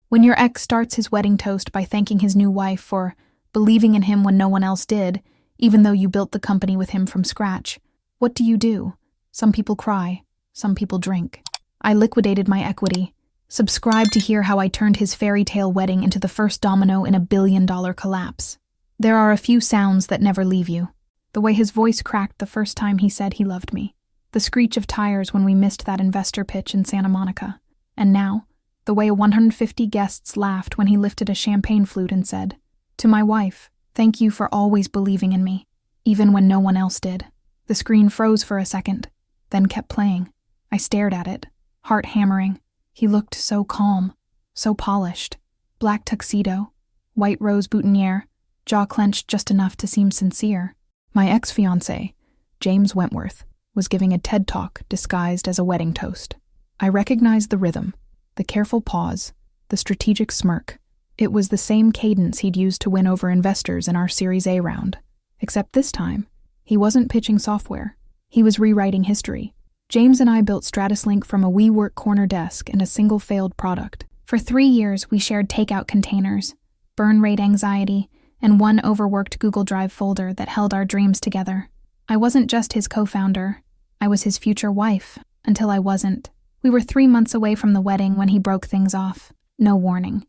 When your ex starts his wedding toast by thanking his new wife for believing in him when no one else did, even though you built the company with him from scratch, what do? Some people cry, some people drink. I liquidated my equity, subscribed to hear how I turned his fairy tale wedding into the first domino in a billion-dollar collapse. There are a few sounds that never leave you. The way his voice cracked the first time he said he loved me. The screech of tires when we missed that investor pitch in Santa Monica. And now, the way 150 guests laughed when he lifted a champagne flute and said, "To my wife, thank you for always believing in me, even when no one else did." The screen froze for a second, then kept playing. I stared at it, heart hammering. He looked so calm, so polished. Black tuxedo, white rose boutonniere, jaw clenched just enough to seem sincere. My ex-fiancé, James Wentworth, was giving a TED Talk disguised as a wedding toast. I recognized the rhythm, the careful pause, the strategic smirk. It was the same cadence he'd used to win over investors in our Series A round. Except this time, he wasn't pitching software. He was rewriting history. James and I built StratusLink from a WeWork corner desk and a single failed product. For 3 years, we shared takeout containers, burn rate anxiety, and one overworked Google Drive folder that held our dreams together. I wasn't just his co-founder. I was his future wife, until I wasn't. We were 3 months away from the wedding when he broke things off. No warning.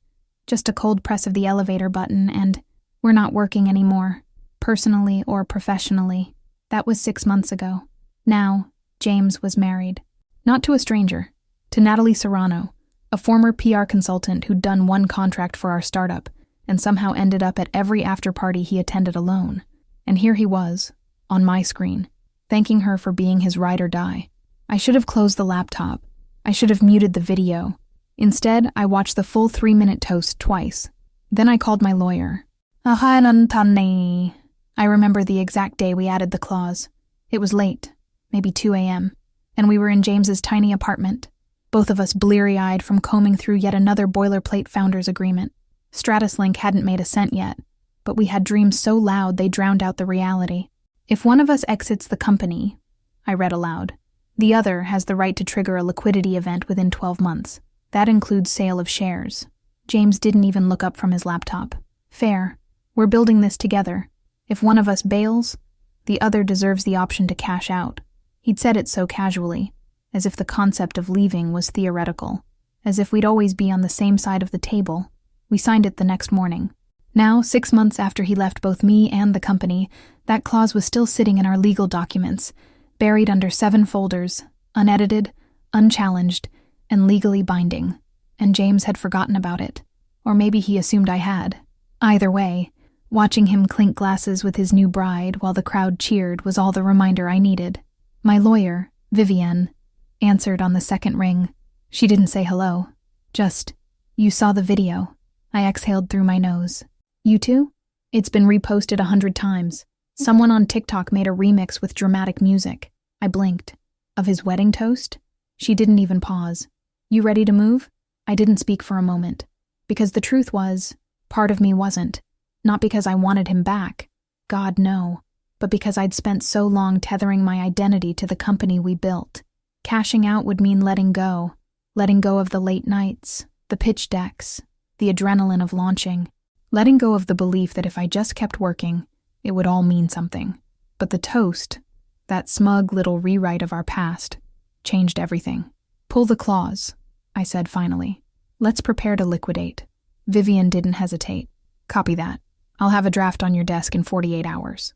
Just a cold press of the elevator button and, "We're not working anymore, personally or professionally." That was 6 months ago. Now, James was married. Not to a stranger, to Natalie Serrano, a former PR consultant who'd done one contract for our startup and somehow ended up at every after-party he attended alone. And here he was, on my screen, thanking her for being his ride or die. I should have closed the laptop. I should have muted the video. Instead, I watched the full 3-minute toast twice. Then I called my lawyer. I remember the exact day we added the clause. It was late, maybe 2 a.m., and we were in James's tiny apartment, both of us bleary-eyed from combing through yet another boilerplate founders agreement. StratusLink hadn't made a cent yet, but we had dreams so loud they drowned out the reality. "If one of us exits the company," I read aloud, "the other has the right to trigger a liquidity event within 12 months. That includes sale of shares." James didn't even look up from his laptop. "Fair. We're building this together. If one of us bails, the other deserves the option to cash out." He'd said it so casually, as if the concept of leaving was theoretical, as if we'd always be on the same side of the table. We signed it the next morning. Now, 6 months after he left both me and the company, that clause was still sitting in our legal documents, buried under 7 folders, unedited, unchallenged, and legally binding. And James had forgotten about it. Or maybe he assumed I had. Either way, watching him clink glasses with his new bride while the crowd cheered was all the reminder I needed. My lawyer, Vivienne, answered on the second ring. She didn't say hello. Just, "You saw the video." I exhaled through my nose. "You too?" "It's been reposted 100 times. Someone on TikTok made a remix with dramatic music." I blinked. "Of his wedding toast?" She didn't even pause. "You ready to move?" I didn't speak for a moment. Because the truth was, part of me wasn't. Not because I wanted him back. God, no. But because I'd spent so long tethering my identity to the company we built. Cashing out would mean letting go. Letting go of the late nights, the pitch decks, the adrenaline of launching. Letting go of the belief that if I just kept working, it would all mean something. But the toast, that smug little rewrite of our past, changed everything. "Pull the clause," I said finally. "Let's prepare to liquidate." Vivian didn't hesitate. "Copy that. I'll have a draft on your desk in 48 hours.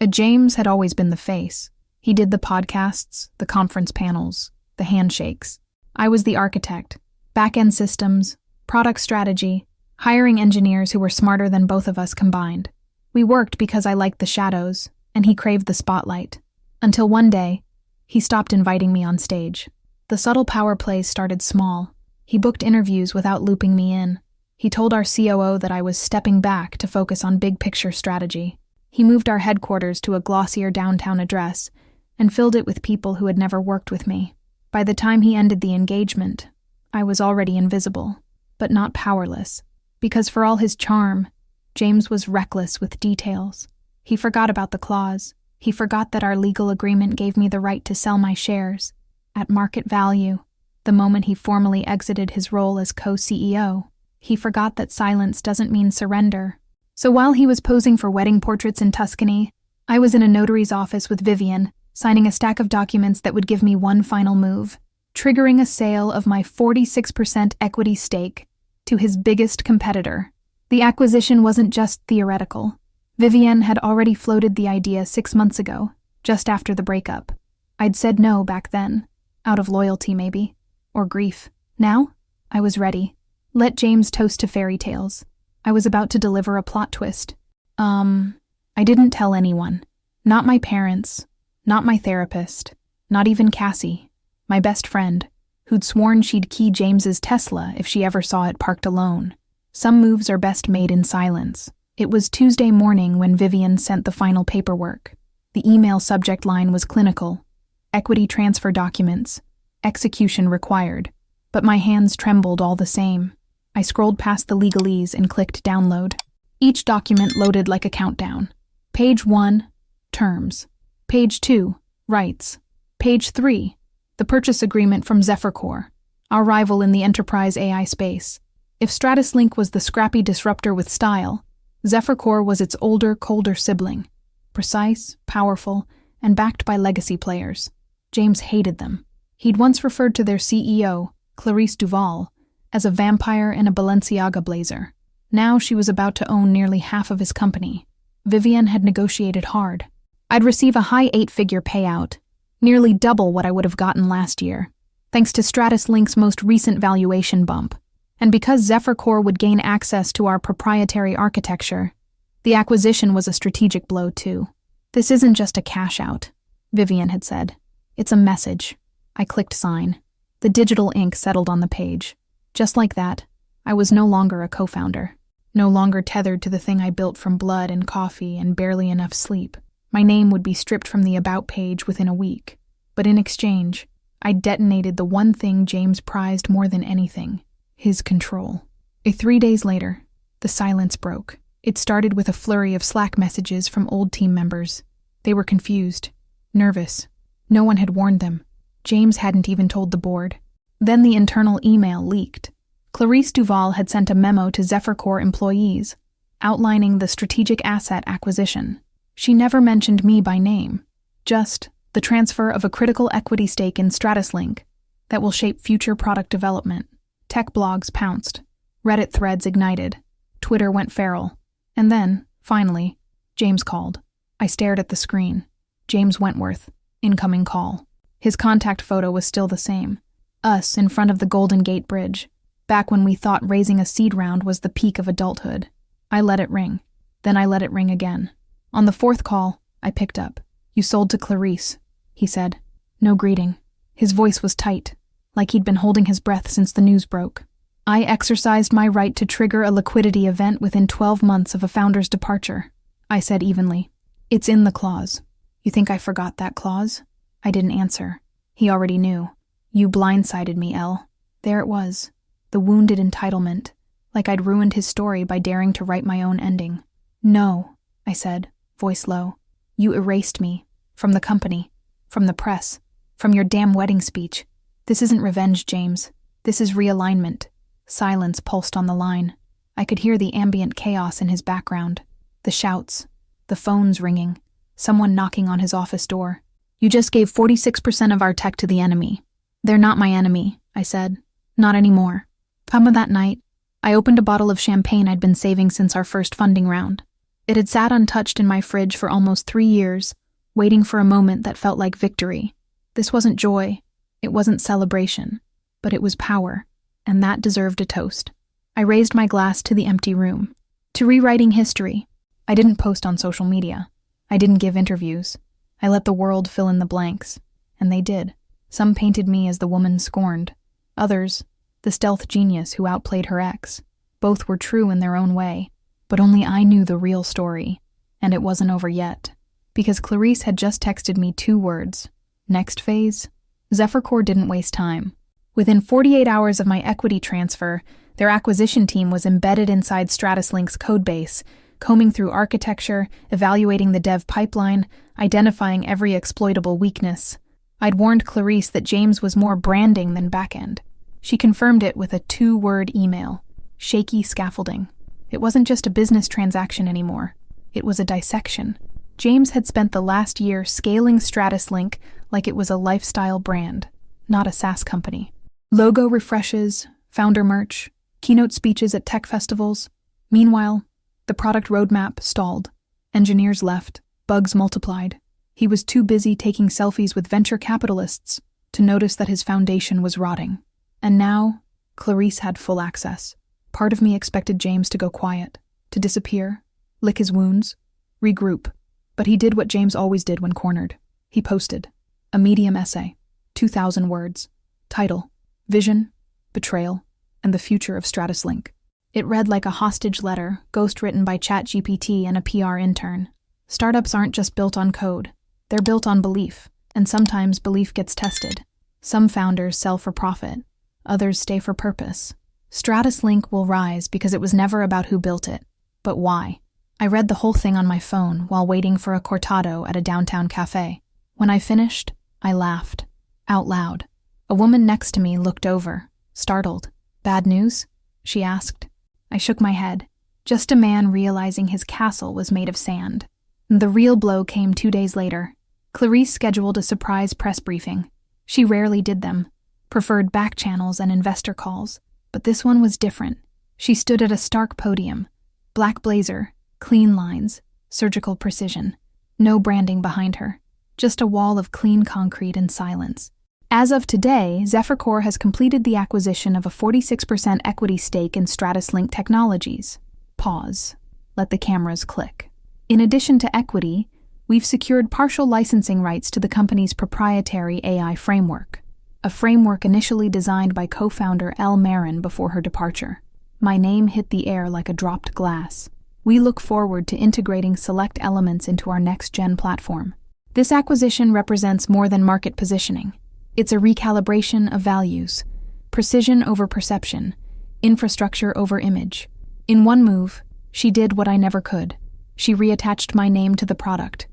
James had always been the face. He did the podcasts, the conference panels, the handshakes. I was the architect, back-end systems, product strategy, hiring engineers who were smarter than both of us combined. We worked because I liked the shadows, and he craved the spotlight. Until one day, he stopped inviting me on stage. The subtle power plays started small. He booked interviews without looping me in. He told our COO that I was stepping back to focus on big-picture strategy. He moved our headquarters to a glossier downtown address and filled it with people who had never worked with me. By the time he ended the engagement, I was already invisible, but not powerless, because for all his charm, James was reckless with details. He forgot about the clause. He forgot that our legal agreement gave me the right to sell my shares, at market value, the moment he formally exited his role as co-CEO. He forgot that silence doesn't mean surrender. So while he was posing for wedding portraits in Tuscany, I was in a notary's office with Vivian, signing a stack of documents that would give me one final move, triggering a sale of my 46% equity stake to his biggest competitor. The acquisition wasn't just theoretical. Vivian had already floated the idea 6 months ago, just after the breakup. I'd said no back then, out of loyalty maybe, or grief. Now, I was ready. Let James toast to fairy tales. I was about to deliver a plot twist. I didn't tell anyone. Not my parents, not my therapist, not even Cassie, my best friend, who'd sworn she'd key James's Tesla if she ever saw it parked alone. Some moves are best made in silence. It was Tuesday morning when Vivian sent the final paperwork. The email subject line was clinical. Equity transfer documents. Execution required. But my hands trembled all the same. I scrolled past the legalese and clicked download. Each document loaded like a countdown. Page 1, terms. Page 2, rights. Page 3, the purchase agreement from Zephyrcore, our rival in the enterprise AI space. If StratusLink was the scrappy disruptor with style, Zephyrcore was its older, colder sibling. Precise, powerful, and backed by legacy players. James hated them. He'd once referred to their CEO, Clarice Duval, as a vampire in a Balenciaga blazer. Now she was about to own nearly half of his company. Vivian had negotiated hard. I'd receive a high 8-figure payout, nearly double what I would have gotten last year, thanks to StratusLink's most recent valuation bump. And because Zephyrcore would gain access to our proprietary architecture, the acquisition was a strategic blow too. This isn't just a cash out, Vivian had said. It's a message. I clicked sign. The digital ink settled on the page. Just like that, I was no longer a co-founder, no longer tethered to the thing I built from blood and coffee and barely enough sleep. My name would be stripped from the About page within a week. But in exchange, I detonated the one thing James prized more than anything, his control. 3 days later, the silence broke. It started with a flurry of Slack messages from old team members. They were confused, nervous. No one had warned them. James hadn't even told the board. Then the internal email leaked. Clarice Duval had sent a memo to Zephyrcore employees, outlining the strategic asset acquisition. She never mentioned me by name, just the transfer of a critical equity stake in StratusLink that will shape future product development. Tech blogs pounced. Reddit threads ignited. Twitter went feral. And then, finally, James called. I stared at the screen. James Wentworth. Incoming call. His contact photo was still the same. Us in front of the Golden Gate Bridge, back when we thought raising a seed round was the peak of adulthood. I let it ring. Then I let it ring again. On the 4th call, I picked up. You sold to Clarice, he said. No greeting. His voice was tight, like he'd been holding his breath since the news broke. I exercised my right to trigger a liquidity event within 12 months of a founder's departure, I said evenly. It's in the clause. You think I forgot that clause? I didn't answer. He already knew. You blindsided me, Elle. There it was. The wounded entitlement, like I'd ruined his story by daring to write my own ending. No, I said, voice low. You erased me. From the company. From the press. From your damn wedding speech. This isn't revenge, James. This is realignment. Silence pulsed on the line. I could hear the ambient chaos in his background. The shouts. The phones ringing. Someone knocking on his office door. You just gave 46% of our tech to the enemy. They're not my enemy, I said. Not anymore. Come that night, I opened a bottle of champagne I'd been saving since our first funding round. It had sat untouched in my fridge for almost 3 years, waiting for a moment that felt like victory. This wasn't joy, it wasn't celebration, but it was power, and that deserved a toast. I raised my glass to the empty room. To rewriting history. I didn't post on social media. I didn't give interviews. I let the world fill in the blanks, and they did. Some painted me as the woman scorned. Others, the stealth genius who outplayed her ex. Both were true in their own way, but only I knew the real story, and it wasn't over yet. Because Clarice had just texted me 2 words. Next phase? Zephyrcore didn't waste time. Within 48 hours of my equity transfer, their acquisition team was embedded inside StratusLink's codebase, combing through architecture, evaluating the dev pipeline, identifying every exploitable weakness. I'd warned Clarice that James was more branding than backend. She confirmed it with a 2-word email. shaky scaffolding. It wasn't just a business transaction anymore. It was a dissection. James had spent the last year scaling StratusLink like it was a lifestyle brand, not a SaaS company. Logo refreshes, founder merch, keynote speeches at tech festivals. Meanwhile, the product roadmap stalled. Engineers left, bugs multiplied. He was too busy taking selfies with venture capitalists to notice that his foundation was rotting. And now, Clarice had full access. Part of me expected James to go quiet, to disappear, lick his wounds, regroup. But he did what James always did when cornered. He posted a medium essay, 2,000 words. Title: Vision, Betrayal, and the Future of StratusLink. It read like a hostage letter, ghost-written by ChatGPT and a PR intern. Startups aren't just built on code. They're built on belief, and sometimes belief gets tested. Some founders sell for profit. Others stay for purpose. StratusLink will rise because it was never about who built it, but why. I read the whole thing on my phone while waiting for a cortado at a downtown cafe. When I finished, I laughed. Out loud. A woman next to me looked over, startled. "Bad news?" she asked. I shook my head. Just a man realizing his castle was made of sand. The real blow came 2 days later. Clarice scheduled a surprise press briefing. She rarely did them, preferred back channels and investor calls. But this one was different. She stood at a stark podium. Black blazer, clean lines, surgical precision. No branding behind her. Just a wall of clean concrete and silence. As of today, Zephyrcore has completed the acquisition of a 46% equity stake in StratusLink Technologies. Pause. Let the cameras click. In addition to equity, we've secured partial licensing rights to the company's proprietary AI framework, a framework initially designed by co-founder Elle Marin before her departure. My name hit the air like a dropped glass. We look forward to integrating select elements into our next-gen platform. This acquisition represents more than market positioning. It's a recalibration of values, precision over perception, infrastructure over image. In one move, she did what I never could. She reattached my name to the product,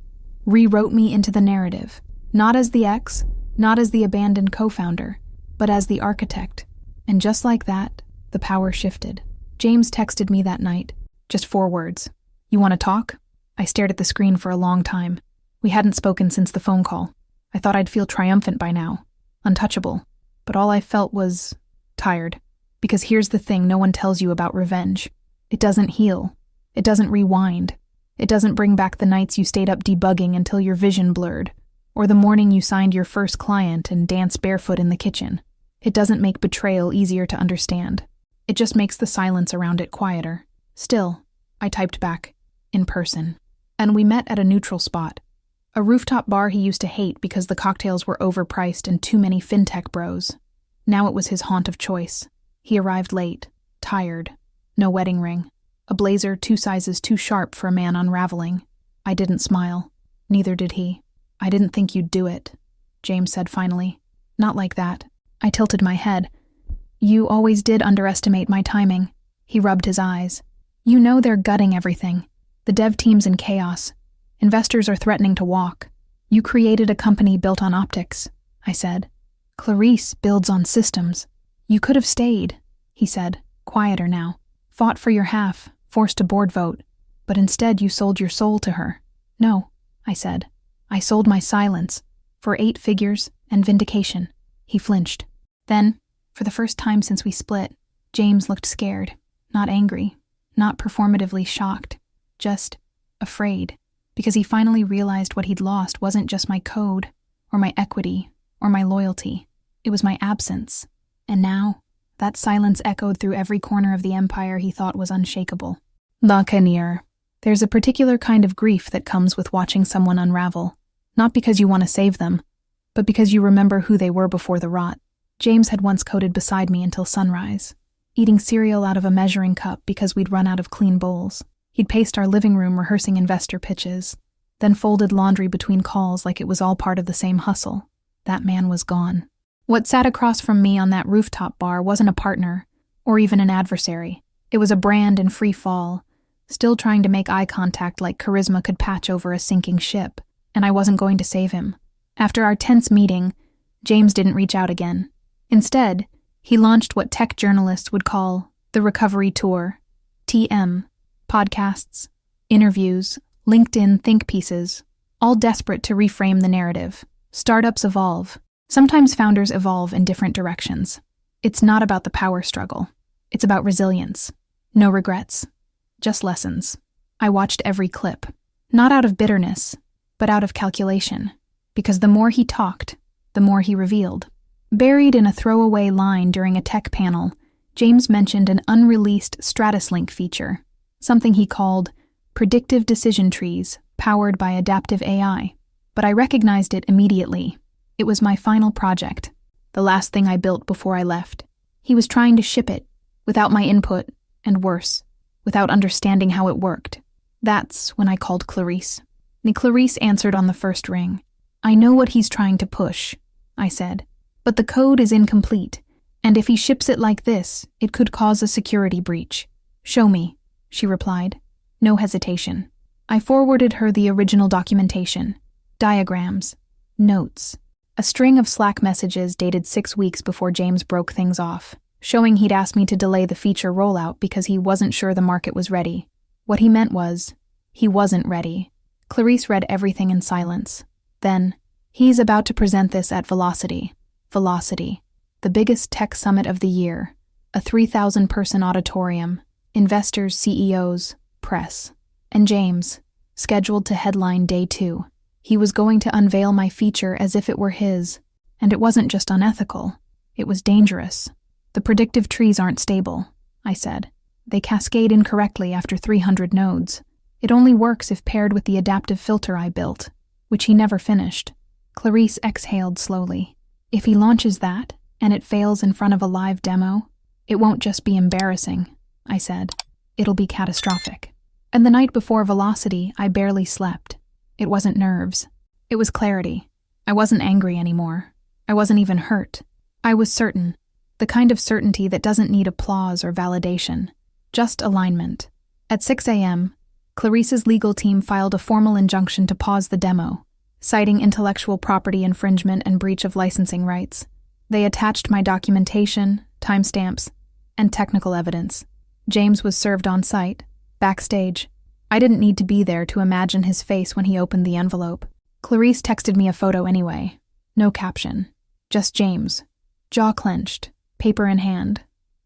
rewrote me into the narrative, not as the ex, not as the abandoned co-founder, but as the architect. And just like that, the power shifted. James texted me that night, just 4 words. "You want to talk?" I stared at the screen for a long time. We hadn't spoken since the phone call. I thought I'd feel triumphant by now, untouchable. But all I felt was tired. Because here's the thing no one tells you about revenge. It doesn't heal. It doesn't rewind. It doesn't bring back the nights you stayed up debugging until your vision blurred, or the morning you signed your first client and danced barefoot in the kitchen. It doesn't make betrayal easier to understand. It just makes the silence around it quieter. Still, I typed back, in person. And we met at a neutral spot. A rooftop bar he used to hate because the cocktails were overpriced and too many fintech bros. Now it was his haunt of choice. He arrived late, tired, no wedding ring, a blazer 2 sizes too sharp for a man unraveling. I didn't smile. Neither did he. "I didn't think you'd do it," James said finally. "Not like that." I tilted my head. "You always did underestimate my timing." He rubbed his eyes. "You know they're gutting everything. The dev team's in chaos. Investors are threatening to walk. You created a company built on optics," I said. "Clarice builds on systems. You could have stayed," he said, quieter now. "Fought for your half, forced a board vote. But instead you sold your soul to her." "No," I said. "I sold my silence, for 8 figures and vindication." He flinched. Then, for the first time since we split, James looked scared. Not angry, not performatively shocked, just afraid. Because he finally realized what he'd lost wasn't just my code, or my equity, or my loyalty. It was my absence. And now, that silence echoed through every corner of the empire he thought was unshakable. L'Avenir. There's a particular kind of grief that comes with watching someone unravel. Not because you want to save them, but because you remember who they were before the rot. James had once coded beside me until sunrise, eating cereal out of a measuring cup because we'd run out of clean bowls. He'd paced our living room rehearsing investor pitches, then folded laundry between calls like it was all part of the same hustle. That man was gone. What sat across from me on that rooftop bar wasn't a partner, or even an adversary. It was a brand in free fall, still trying to make eye contact like charisma could patch over a sinking ship, and I wasn't going to save him. After our tense meeting, James didn't reach out again. Instead, he launched what tech journalists would call The recovery tour, TM, podcasts, interviews, LinkedIn think pieces, all desperate to reframe the narrative. Startups evolve. Sometimes founders evolve in different directions. It's not about the power struggle. It's about resilience. No regrets. Just lessons. I watched every clip. Not out of bitterness, but out of calculation. Because the more he talked, the more he revealed. Buried in a throwaway line during a tech panel, James mentioned an unreleased StratusLink feature, something he called predictive decision trees powered by adaptive AI. But I recognized it immediately. It was my final project, the last thing I built before I left. He was trying to ship it, without my input, and worse, without understanding how it worked. That's when I called Clarice. Clarice answered on the first ring. "I know what he's trying to push," I said, "but the code is incomplete, and if he ships it like this, it could cause a security breach." "Show me," she replied. No hesitation. I forwarded her the original documentation, diagrams, notes, a string of Slack messages dated 6 weeks before James broke things off, showing he'd asked me to delay the feature rollout because he wasn't sure the market was ready. What he meant was, he wasn't ready. Clarice read everything in silence. Then, "He's about to present this at Velocity. Velocity, the biggest tech summit of the year, a 3,000-person auditorium, investors, CEOs, press. And James, scheduled to headline day 2. He was going to unveil my feature as if it were his, and it wasn't just unethical, it was dangerous. The predictive trees aren't stable," I said. "They cascade incorrectly after 300 nodes. It only works if paired with the adaptive filter I built, which he never finished." Clarice exhaled slowly. "If he launches that, and it fails in front of a live demo, it won't just be embarrassing," I said. "It'll be catastrophic." And the night before Velocity, I barely slept. It wasn't nerves. It was clarity. I wasn't angry anymore. I wasn't even hurt. I was certain. The kind of certainty that doesn't need applause or validation. Just alignment. At 6 a.m., Clarice's legal team filed a formal injunction to pause the demo, citing intellectual property infringement and breach of licensing rights. They attached my documentation, timestamps, and technical evidence. James was served on site, backstage. I didn't need to be there to imagine his face when he opened the envelope. Clarice texted me a photo anyway. No caption. Just James, jaw clenched, paper in hand,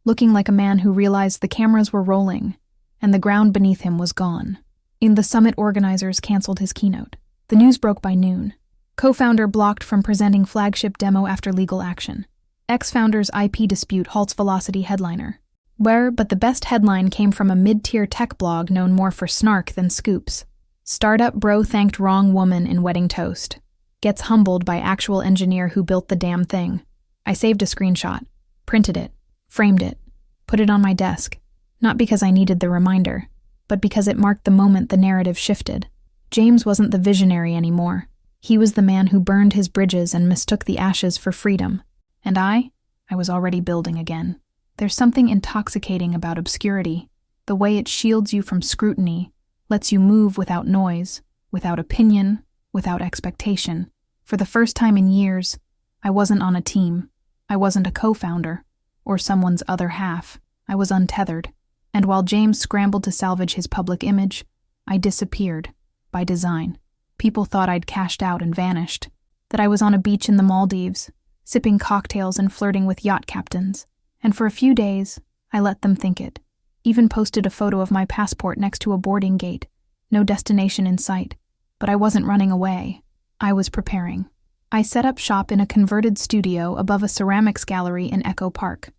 looking like a man who realized the cameras were rolling, and the ground beneath him was gone. The summit organizers canceled his keynote. The news broke by noon. Co-founder blocked from presenting flagship demo after legal action. Ex-founder's IP dispute halts Velocity headliner. But the best headline came from a mid-tier tech blog known more for snark than scoops. Startup bro thanked wrong woman in wedding toast. Gets humbled by actual engineer who built the damn thing. I saved a screenshot, printed it, framed it, put it on my desk. Not because I needed the reminder, but because it marked the moment the narrative shifted. James wasn't the visionary anymore. He was the man who burned his bridges and mistook the ashes for freedom. And I was already building again. There's something intoxicating about obscurity, the way it shields you from scrutiny, lets you move without noise, without opinion, without expectation. For the first time in years, I wasn't on a team. I wasn't a co-founder, or someone's other half. I was untethered. And while James scrambled to salvage his public image, I disappeared, by design. People thought I'd cashed out and vanished, that I was on a beach in the Maldives, sipping cocktails and flirting with yacht captains. And for a few days, I let them think it. Even posted a photo of my passport next to a boarding gate. No destination in sight. But I wasn't running away. I was preparing. I set up shop in a converted studio above a ceramics gallery in Echo Park.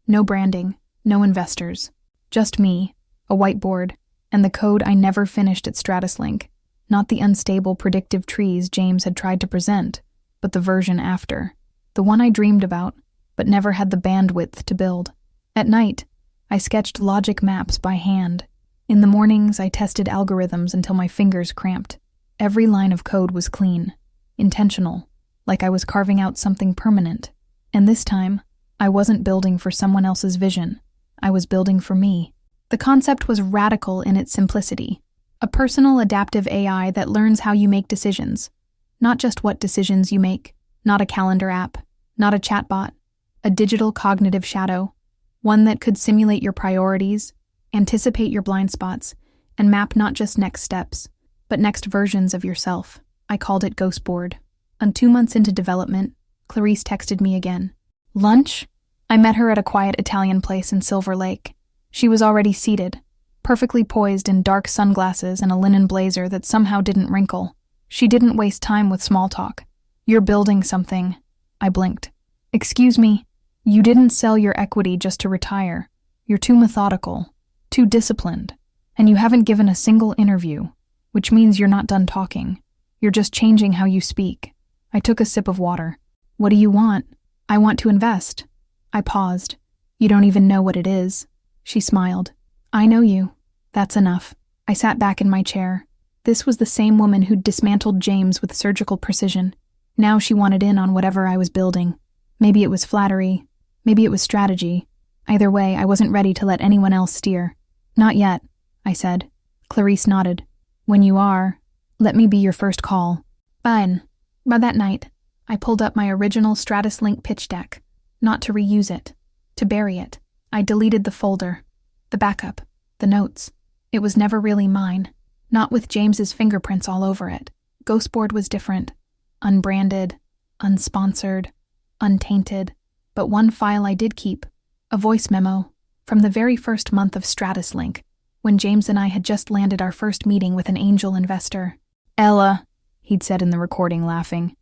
No branding, no investors. Just me, a whiteboard, and the code I never finished at StratusLink. Not the unstable predictive trees James had tried to present, but the version after. The one I dreamed about, but never had the bandwidth to build. At night, I sketched logic maps by hand. In the mornings, I tested algorithms until my fingers cramped. Every line of code was clean, intentional, like I was carving out something permanent. And this time, I wasn't building for someone else's vision. I was building for me. The concept was radical in its simplicity. A personal adaptive AI that learns how you make decisions. Not just what decisions you make, not a calendar app, not a chatbot, a digital cognitive shadow. One that could simulate your priorities, anticipate your blind spots, and map not just next steps, but next versions of yourself. I called it Ghost Board. And 2 months into development, Clarice texted me again. Lunch? I met her at a quiet Italian place in Silver Lake. She was already seated, perfectly poised in dark sunglasses and a linen blazer that somehow didn't wrinkle. She didn't waste time with small talk. You're building something. I blinked. Excuse me, you didn't sell your equity just to retire. You're too methodical, too disciplined, and you haven't given a single interview, which means you're not done talking. You're just changing how you speak. I took a sip of water. What do you want? I want to invest. I paused. You don't even know what it is. She smiled. I know you. That's enough. I sat back in my chair. This was the same woman who'd dismantled James with surgical precision. Now she wanted in on whatever I was building. Maybe it was flattery. Maybe it was strategy. Either way, I wasn't ready to let anyone else steer. Not yet, I said. Clarice nodded. When you are, let me be your first call. Fine. By that night, I pulled up my original Stratus Link pitch deck. Not to reuse it. To bury it. I deleted the folder. The backup. The notes. It was never really mine. Not with James's fingerprints all over it. Ghostboard was different. Unbranded. Unsponsored. Untainted. But one file I did keep. A voice memo. From the very first month of Stratus Link, when James and I had just landed our first meeting with an angel investor. Ella, he'd said in the recording, laughing.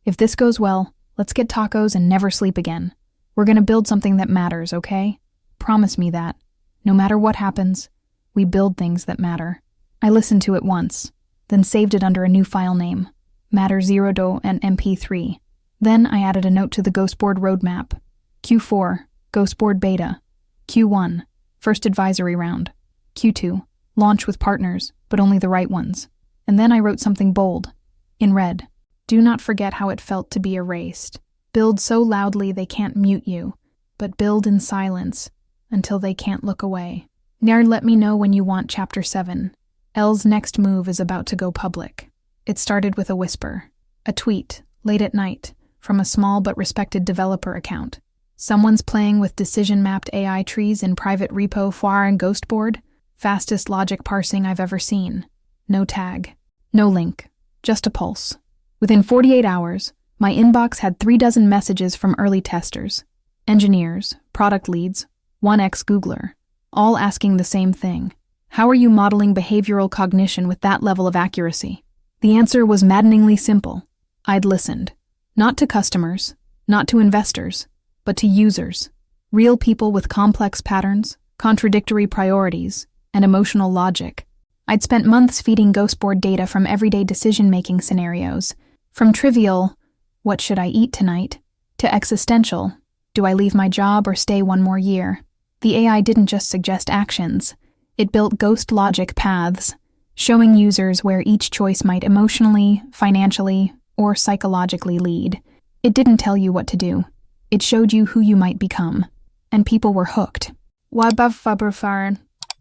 If this goes well, let's get tacos and never sleep again. We're gonna build something that matters, okay? Promise me that. No matter what happens, we build things that matter. I listened to it once, then saved it under a new file name, Matter 0 and MP3. Then I added a note to the Ghostboard roadmap. Q4, Ghostboard Beta. Q1, First Advisory Round. Q2, Launch with partners, but only the right ones. And then I wrote something bold, in red. Do not forget how it felt to be erased. Build so loudly they can't mute you, but build in silence until they can't look away. Now let me know when you want Chapter 7. Elle's next move is about to go public. It started with a whisper. A tweet, late at night, from a small but respected developer account. Someone's playing with decision-mapped AI trees in private repo Foire and Ghostboard. Fastest logic parsing I've ever seen. No tag. No link. Just a pulse. Within 48 hours, my inbox had 36 messages from early testers. Engineers, product leads, one ex-Googler. All asking the same thing. How are you modeling behavioral cognition with that level of accuracy? The answer was maddeningly simple. I'd listened. Not to customers, not to investors, but to users. Real people with complex patterns, contradictory priorities, and emotional logic. I'd spent months feeding Ghostboard data from everyday decision-making scenarios, from trivial, what should I eat tonight, to existential, do I leave my job or stay one more year? The AI didn't just suggest actions. It built ghost logic paths, showing users where each choice might emotionally, financially, or psychologically lead. It didn't tell you what to do. It showed you who you might become. And people were hooked.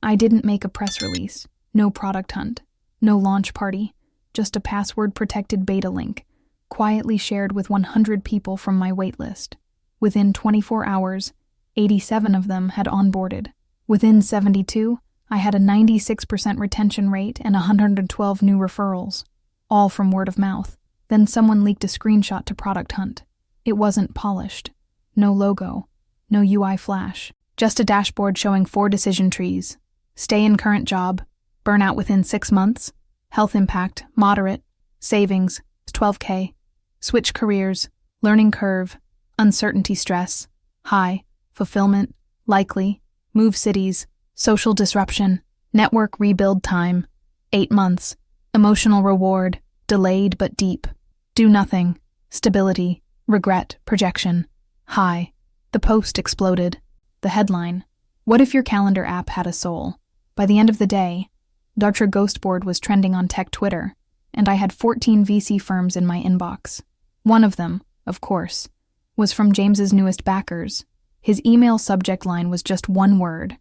I didn't make a press release. No product hunt. No launch party. Just a password-protected beta link, quietly shared with 100 people from my waitlist. Within 24 hours, 87 of them had onboarded. Within 72, I had a 96% retention rate and 112 new referrals, all from word of mouth. Then someone leaked a screenshot to Product Hunt. It wasn't polished. No logo. No UI flash. Just a dashboard showing 4 decision trees. Stay in current job. Burnout within 6 months. Health impact, moderate. Savings, 12K. Switch careers. Learning curve. Uncertainty stress. High. Fulfillment. Likely. Move cities. Social disruption. Network rebuild time. 8 months. Emotional reward. Delayed but deep. Do nothing. Stability. Regret. Projection. High. The post exploded. The headline. What if your calendar app had a soul? By the end of the day, Dr. Ghostboard was trending on tech Twitter, and I had 14 VC firms in my inbox. One of them, of course, was from James's newest backers. His email subject line was just one word.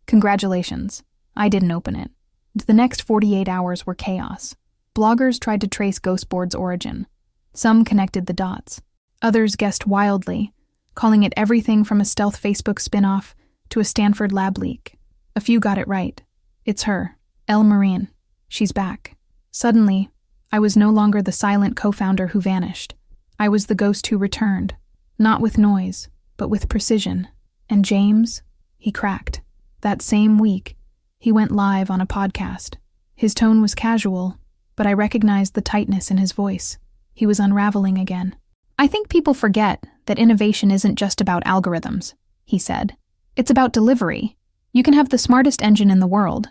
Congratulations. I didn't open it. The next 48 hours were chaos. Bloggers tried to trace Ghostboard's origin. Some connected the dots. Others guessed wildly, calling it everything from a stealth Facebook spin-off to a Stanford lab leak. A few got it right. It's her, Elle Marine. She's back. Suddenly, I was no longer the silent co-founder who vanished. I was the ghost who returned, not with noise, but with precision. And James, he cracked. That same week, he went live on a podcast. His tone was casual, but I recognized the tightness in his voice. He was unraveling again. I think people forget that innovation isn't just about algorithms, he said. It's about delivery. You can have the smartest engine in the world,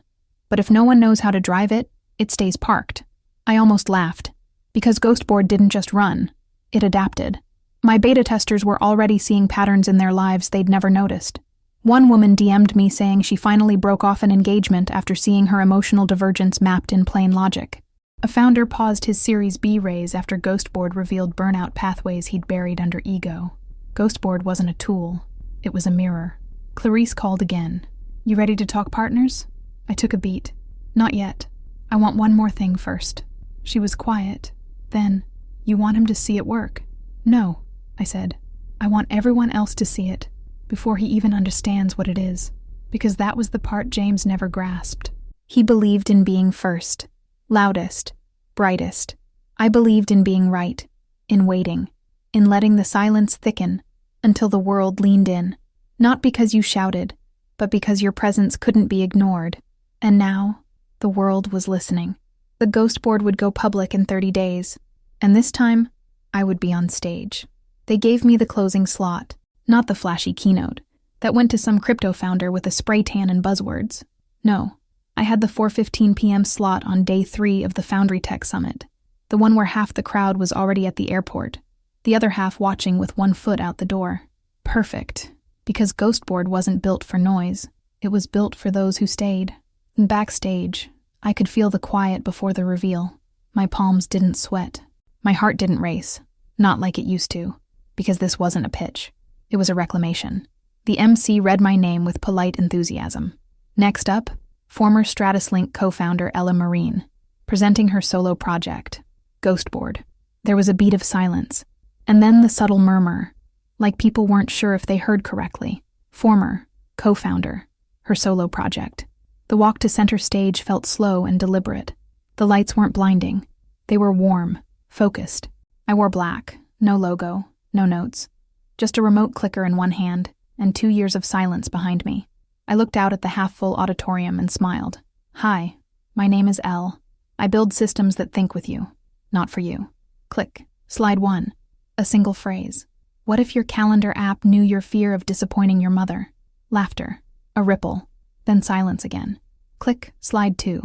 but if no one knows how to drive it, it stays parked. I almost laughed, because Ghostboard didn't just run, it adapted. My beta testers were already seeing patterns in their lives they'd never noticed. One woman DM'd me saying she finally broke off an engagement after seeing her emotional divergence mapped in plain logic. A founder paused his Series B raise after Ghostboard revealed burnout pathways he'd buried under ego. Ghostboard wasn't a tool, it was a mirror. Clarice called again. You ready to talk partners? I took a beat. Not yet. I want one more thing first. She was quiet. Then, you want him to see it work? No, I said. I want everyone else to see it, before he even understands what it is. Because that was the part James never grasped. He believed in being first, loudest, brightest. I believed in being right, in waiting, in letting the silence thicken until the world leaned in. Not because you shouted, but because your presence couldn't be ignored. And now, the world was listening. The Ghostboard would go public in 30 days, and this time, I would be on stage. They gave me the closing slot, not the flashy keynote that went to some crypto founder with a spray tan and buzzwords. No, I had the 4:15 p.m. slot on day 3 of the Foundry Tech Summit, the one where half the crowd was already at the airport, the other half watching with one foot out the door. Perfect, because Ghostboard wasn't built for noise. It was built for those who stayed. And backstage, I could feel the quiet before the reveal. My palms didn't sweat. My heart didn't race, not like it used to, because this wasn't a pitch. It was a reclamation. The MC read my name with polite enthusiasm. Next up, former StratusLink co-founder Elle Marine, presenting her solo project, Ghostboard. There was a beat of silence, and then the subtle murmur, like people weren't sure if they heard correctly. Former, co-founder, her solo project. The walk to center stage felt slow and deliberate. The lights weren't blinding. They were warm, focused. I wore black, no logo, no notes. Just a remote clicker in one hand, and 2 years of silence behind me. I looked out at the half-full auditorium and smiled. Hi, my name is Elle. I build systems that think with you, not for you. Click. Slide 1. A single phrase. What if your calendar app knew your fear of disappointing your mother? Laughter. A ripple. Then silence again. Click. Slide 2.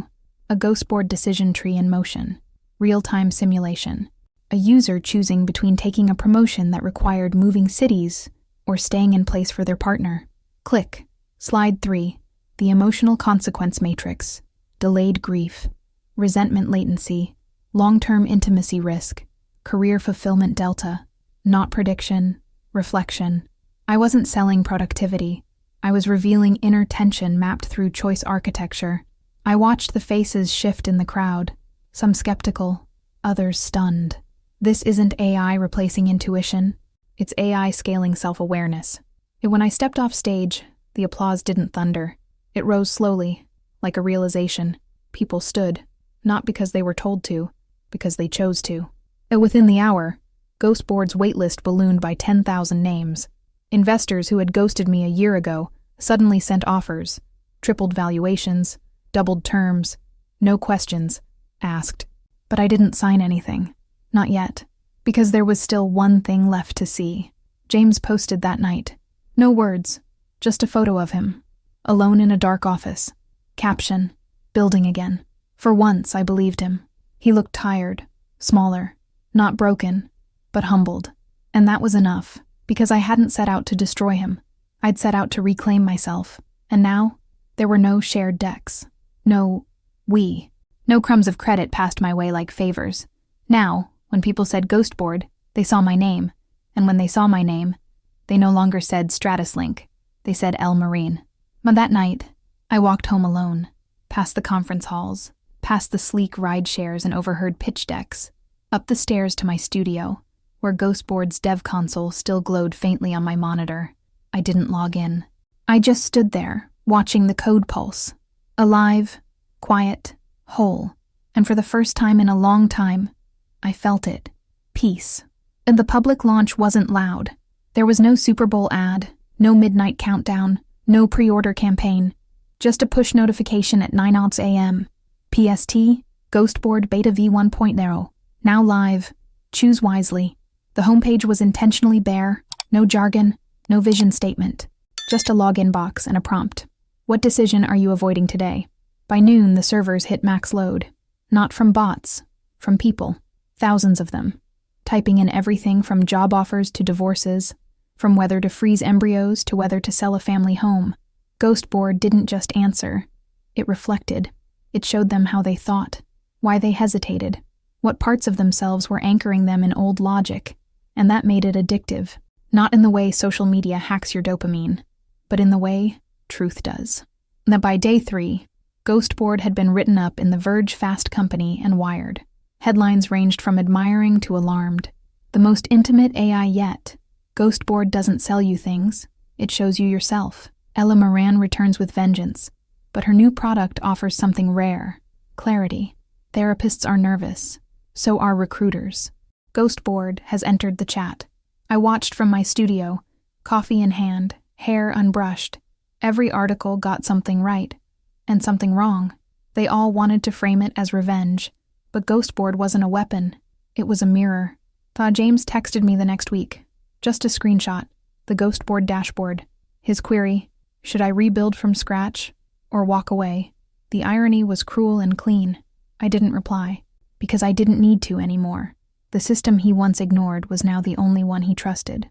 A Ghostboard decision tree in motion. Real-time simulation. A user choosing between taking a promotion that required moving cities or staying in place for their partner. Click. Slide 3. The emotional consequence matrix. Delayed grief. Resentment latency. Long-term intimacy risk. Career fulfillment delta. Not prediction. Reflection. I wasn't selling productivity. I was revealing inner tension mapped through choice architecture. I watched the faces shift in the crowd. Some skeptical, others stunned. This isn't AI replacing intuition. It's AI scaling self-awareness. And when I stepped off stage, the applause didn't thunder. It rose slowly, like a realization. People stood, not because they were told to, because they chose to. And within the hour, Ghostboard's waitlist ballooned by 10,000 names. Investors who had ghosted me a year ago suddenly sent offers, tripled valuations, doubled terms, no questions asked. But I didn't sign anything. Not yet, because there was still one thing left to see. James posted that night. No words, just a photo of him, alone in a dark office. Caption, building again. For once, I believed him. He looked tired, smaller, not broken, but humbled. And that was enough, because I hadn't set out to destroy him. I'd set out to reclaim myself. And now, there were no shared decks. No we. No crumbs of credit passed my way like favors. Now, when people said Ghostboard, they saw my name. And when they saw my name, they no longer said StratusLink. They said Elle Marine. But that night, I walked home alone, past the conference halls, past the sleek ride shares and overheard pitch decks, up the stairs to my studio, where Ghostboard's dev console still glowed faintly on my monitor. I didn't log in. I just stood there, watching the code pulse. Alive, quiet, whole. And for the first time in a long time, I felt it. Peace. And the public launch wasn't loud. There was no Super Bowl ad, no midnight countdown, no pre-order campaign. Just a push notification at 9 a.m. PST, Ghostboard Beta V1.0. Now live. Choose wisely. The homepage was intentionally bare. No jargon, no vision statement. Just a login box and a prompt. What decision are you avoiding today? By noon, the servers hit max load. Not from bots, from people. Thousands of them. Typing in everything from job offers to divorces, from whether to freeze embryos to whether to sell a family home. Ghostboard didn't just answer. It reflected. It showed them how they thought, why they hesitated, what parts of themselves were anchoring them in old logic, and that made it addictive. Not in the way social media hacks your dopamine, but in the way truth does. That by day 3, Ghostboard had been written up in The Verge, Fast Company, and Wired. Headlines ranged from admiring to alarmed. The most intimate AI yet. Ghostboard doesn't sell you things. It shows you yourself. Ella Moran returns with vengeance. But her new product offers something rare. Clarity. Therapists are nervous. So are recruiters. Ghostboard has entered the chat. I watched from my studio, coffee in hand, hair unbrushed. Every article got something right, and something wrong. They all wanted to frame it as revenge. But Ghostboard wasn't a weapon. It was a mirror. James texted me the next week. Just a screenshot. The Ghostboard dashboard. His query, should I rebuild from scratch or walk away? The irony was cruel and clean. I didn't reply, because I didn't need to anymore. The system he once ignored was now the only one he trusted.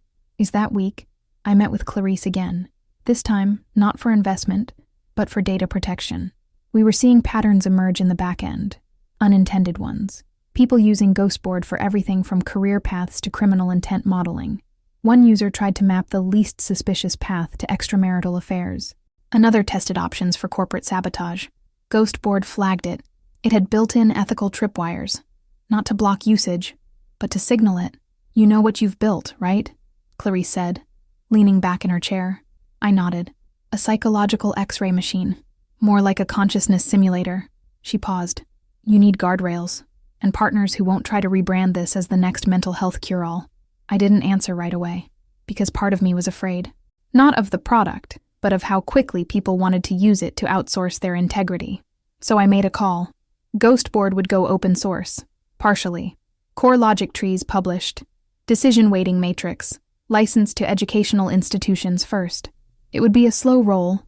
That week, I met with Clarice again. This time, not for investment, but for data protection. We were seeing patterns emerge in the back end. Unintended ones. People using Ghostboard for everything from career paths to criminal intent modeling. One user tried to map the least suspicious path to extramarital affairs. Another tested options for corporate sabotage. Ghostboard flagged it. It had built-in ethical tripwires. Not to block usage, but to signal it. You know what you've built, right? Clarice said, leaning back in her chair. I nodded. A psychological X-ray machine. More like a consciousness simulator. She paused. You need guardrails, and partners who won't try to rebrand this as the next mental health cure-all. I didn't answer right away, because part of me was afraid. Not of the product, but of how quickly people wanted to use it to outsource their integrity. So I made a call. Ghostboard would go open source. Partially. Core logic trees published. Decision weighting matrix. Licensed to educational institutions first. It would be a slow roll,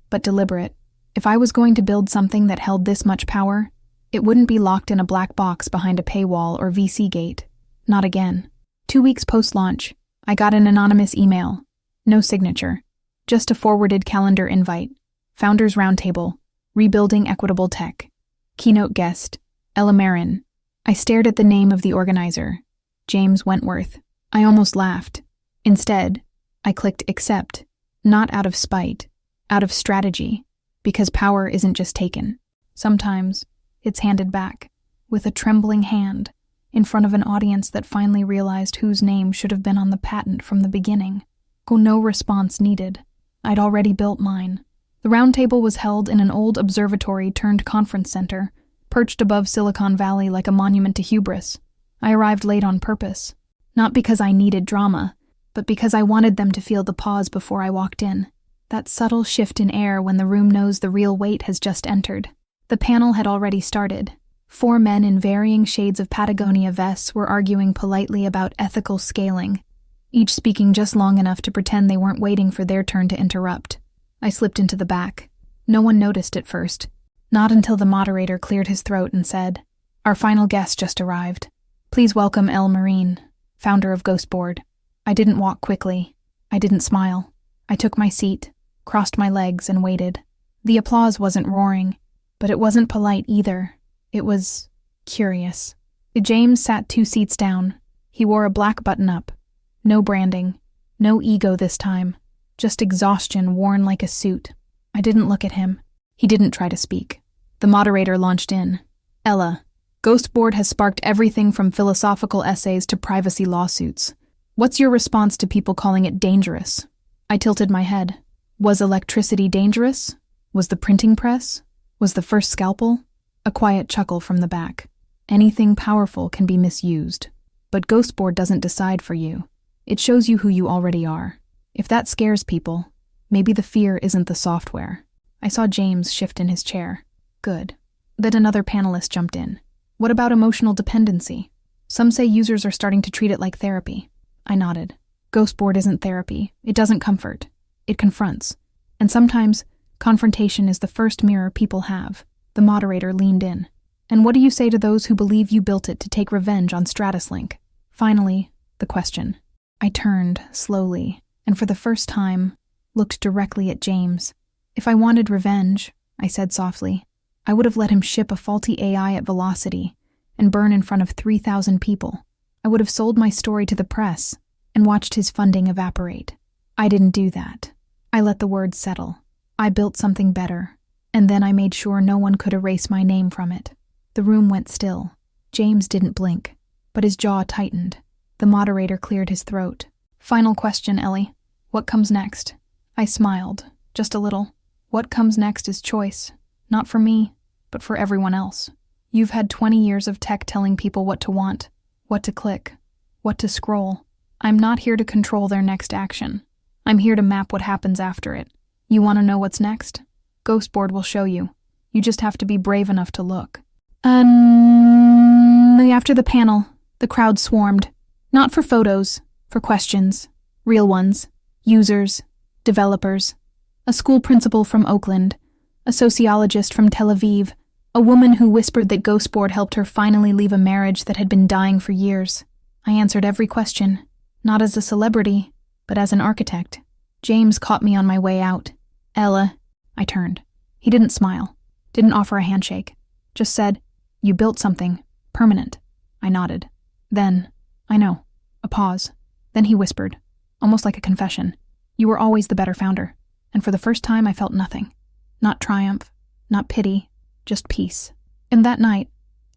but deliberate. If I was going to build something that held this much power, it wouldn't be locked in a black box behind a paywall or VC gate. Not again. 2 weeks post-launch, I got an anonymous email. No signature. Just a forwarded calendar invite. Founders Roundtable. Rebuilding Equitable Tech. Keynote guest. Ella Marin. I stared at the name of the organizer. James Wentworth. I almost laughed. Instead, I clicked accept. Not out of spite. Out of strategy. Because power isn't just taken. Sometimes, it's handed back, with a trembling hand, in front of an audience that finally realized whose name should have been on the patent from the beginning. No response needed. I'd already built mine. The roundtable was held in an old observatory-turned-conference center, perched above Silicon Valley like a monument to hubris. I arrived late on purpose. Not because I needed drama, but because I wanted them to feel the pause before I walked in. That subtle shift in air when the room knows the real weight has just entered. The panel had already started. 4 men in varying shades of Patagonia vests were arguing politely about ethical scaling, each speaking just long enough to pretend they weren't waiting for their turn to interrupt. I slipped into the back. No one noticed at first. Not until the moderator cleared his throat and said, Our final guest just arrived. Please welcome Elle Marine, founder of Ghostboard. I didn't walk quickly. I didn't smile. I took my seat, crossed my legs, and waited. The applause wasn't roaring. But it wasn't polite either. It was curious. James sat 2 seats down. He wore a black button-up. No branding. No ego this time. Just exhaustion worn like a suit. I didn't look at him. He didn't try to speak. The moderator launched in. Ella, Ghostboard has sparked everything from philosophical essays to privacy lawsuits. What's your response to people calling it dangerous? I tilted my head. Was electricity dangerous? Was the printing press? Was the first scalpel? A quiet chuckle from the back. Anything powerful can be misused. But Ghostboard doesn't decide for you. It shows you who you already are. If that scares people, maybe the fear isn't the software. I saw James shift in his chair. Good. Then another panelist jumped in. What about emotional dependency? Some say users are starting to treat it like therapy. I nodded. Ghostboard isn't therapy. It doesn't comfort. It confronts. And sometimes, confrontation is the first mirror people have. The moderator leaned in. And what do you say to those who believe you built it to take revenge on Stratuslink? Finally, the question. I turned, slowly, and for the first time, looked directly at James. If I wanted revenge, I said softly, I would have let him ship a faulty AI at velocity and burn in front of 3,000 people. I would have sold my story to the press and watched his funding evaporate. I didn't do that. I let the words settle. I built something better, and then I made sure no one could erase my name from it. The room went still. James didn't blink, but his jaw tightened. The moderator cleared his throat. Final question, Ellie. What comes next? I smiled, just a little. What comes next is choice. Not for me, but for everyone else. You've had 20 years of tech telling people what to want, what to click, what to scroll. I'm not here to control their next action. I'm here to map what happens after it. You want to know what's next? Ghostboard will show you. You just have to be brave enough to look. After the panel, the crowd swarmed. Not for photos, for questions. Real ones. Users. Developers. A school principal from Oakland. A sociologist from Tel Aviv. A woman who whispered that Ghostboard helped her finally leave a marriage that had been dying for years. I answered every question. Not as a celebrity, but as an architect. James caught me on my way out. Ella. I turned. He didn't smile. Didn't offer a handshake. Just said, you built something. Permanent. I nodded. Then, I know. A pause. Then he whispered, almost like a confession. You were always the better founder. And for the first time I felt nothing. Not triumph. Not pity. Just peace. And that night,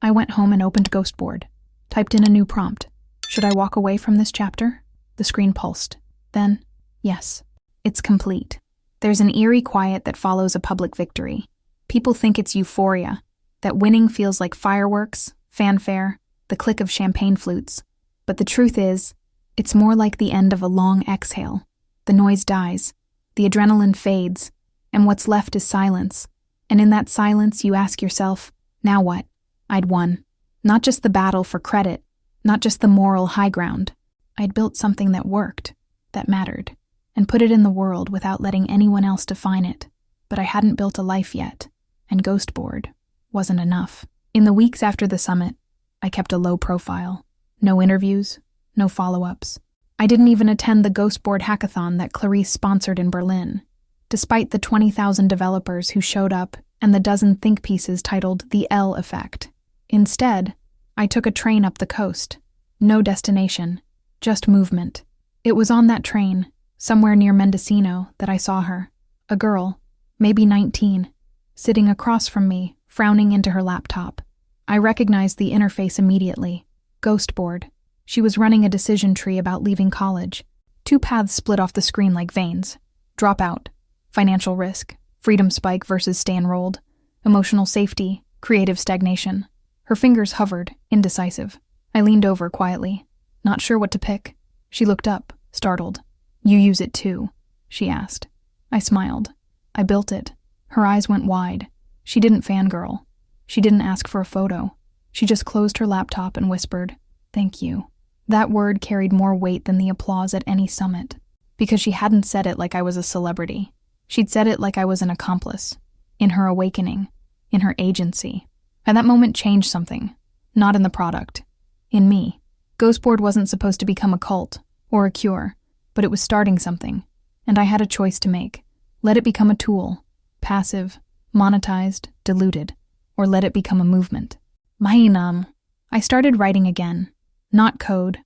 I went home and opened Ghostboard. Typed in a new prompt. Should I walk away from this chapter? The screen pulsed. Then, yes. It's complete. There's an eerie quiet that follows a public victory. People think it's euphoria. That winning feels like fireworks, fanfare, the click of champagne flutes. But the truth is, it's more like the end of a long exhale. The noise dies, the adrenaline fades, and what's left is silence. And in that silence, you ask yourself, now what? I'd won. Not just the battle for credit, not just the moral high ground. I'd built something that worked, that mattered, and put it in the world without letting anyone else define it. But I hadn't built a life yet, and Ghostboard wasn't enough. In the weeks after the summit, I kept a low profile. No interviews, no follow-ups. I didn't even attend the Ghostboard hackathon that Clarice sponsored in Berlin, despite the 20,000 developers who showed up and the dozen think pieces titled The L Effect. Instead, I took a train up the coast. No destination, just movement. It was on that train, somewhere near Mendocino, that I saw her. A girl, maybe 19, sitting across from me, frowning into her laptop. I recognized the interface immediately. Ghostboard. She was running a decision tree about leaving college. 2 paths split off the screen like veins. Dropout. Financial risk. Freedom spike versus stay enrolled. Emotional safety. Creative stagnation. Her fingers hovered, indecisive. I leaned over quietly, not sure what to pick. She looked up, startled. You use it too, she asked. I smiled. I built it. Her eyes went wide. She didn't fangirl. She didn't ask for a photo. She just closed her laptop and whispered, thank you. That word carried more weight than the applause at any summit, because she hadn't said it like I was a celebrity. She'd said it like I was an accomplice, in her awakening, in her agency. And that moment changed something, not in the product, in me. Ghostboard wasn't supposed to become a cult, or a cure, but it was starting something, and I had a choice to make. Let it become a tool, passive, monetized, diluted, or let it become a movement. I started writing again. Not code,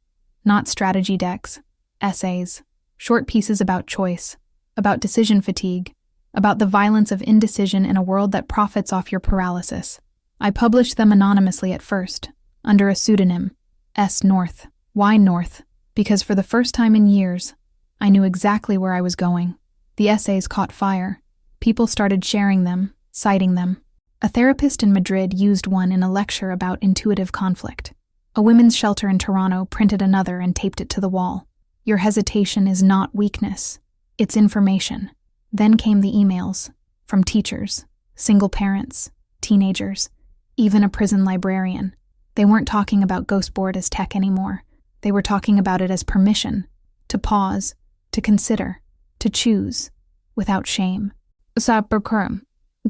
not strategy decks, essays, short pieces about choice, about decision fatigue, about the violence of indecision in a world that profits off your paralysis. I published them anonymously at first, under a pseudonym, S. North. Why North? Because for the first time in years, I knew exactly where I was going. The essays caught fire. People started sharing them, citing them. A therapist in Madrid used one in a lecture about intuitive conflict. A women's shelter in Toronto printed another and taped it to the wall. Your hesitation is not weakness. It's information. Then came the emails. From teachers, single parents, teenagers, even a prison librarian. They weren't talking about Ghostboard as tech anymore. They were talking about it as permission. To pause. To consider. To choose. Without shame.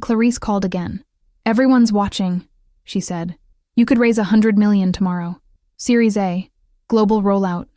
Clarice called again. Everyone's watching, she said. You could raise 100 million tomorrow. Series A. Global rollout.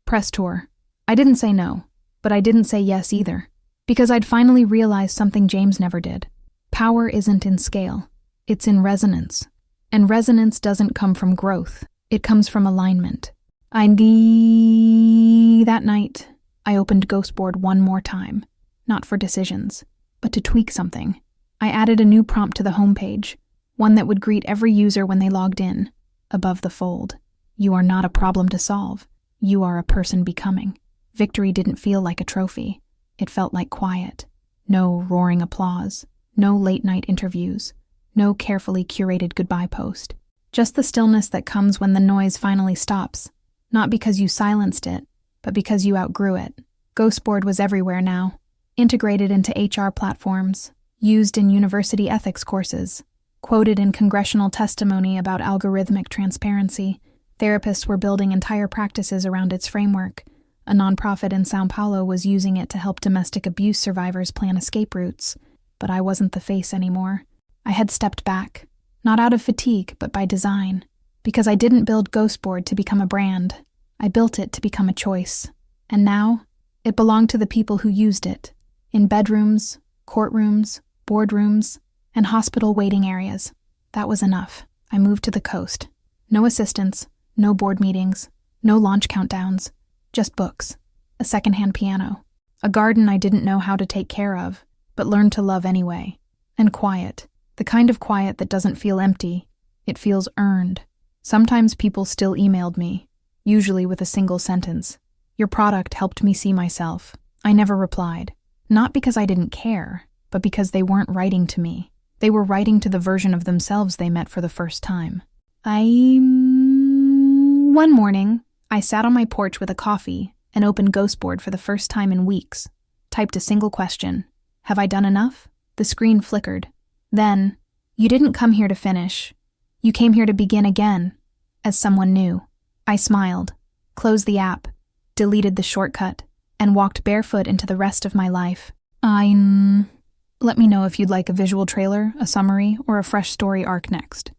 Press tour. I didn't say no, but I didn't say yes either. Because I'd finally realized something James never did. Power isn't in scale. It's in resonance. And resonance doesn't come from growth. It comes from alignment. That night, I opened Ghostboard one more time. Not for decisions, but to tweak something. I added a new prompt to the homepage, one that would greet every user when they logged in. Above the fold. You are not a problem to solve. You are a person becoming. Victory didn't feel like a trophy. It felt like quiet. No roaring applause. No late-night interviews. No carefully curated goodbye post. Just the stillness that comes when the noise finally stops. Not because you silenced it, but because you outgrew it. Ghostboard was everywhere now. Integrated into HR platforms. Used in university ethics courses. Quoted in congressional testimony about algorithmic transparency. Therapists were building entire practices around its framework. A nonprofit in São Paulo was using it to help domestic abuse survivors plan escape routes. But I wasn't the face anymore. I had stepped back. Not out of fatigue, but by design. Because I didn't build Ghostboard to become a brand. I built it to become a choice. And now, it belonged to the people who used it. In bedrooms, courtrooms, boardrooms, and hospital waiting areas. That was enough. I moved to the coast. No assistants, no board meetings, no launch countdowns. Just books, a secondhand piano, a garden I didn't know how to take care of, but learned to love anyway. And quiet, the kind of quiet that doesn't feel empty. It feels earned. Sometimes people still emailed me, usually with a single sentence. Your product helped me see myself. I never replied. Not because I didn't care, but because they weren't writing to me. They were writing to the version of themselves they met for the first time. One morning, I sat on my porch with a coffee and opened Ghostboard for the first time in weeks. Typed a single question. Have I done enough? The screen flickered. Then, you didn't come here to finish. You came here to begin again, as someone new. I smiled, closed the app, deleted the shortcut, and walked barefoot into the rest of my life. Let me know if you'd like a visual trailer, a summary, or a fresh story arc next.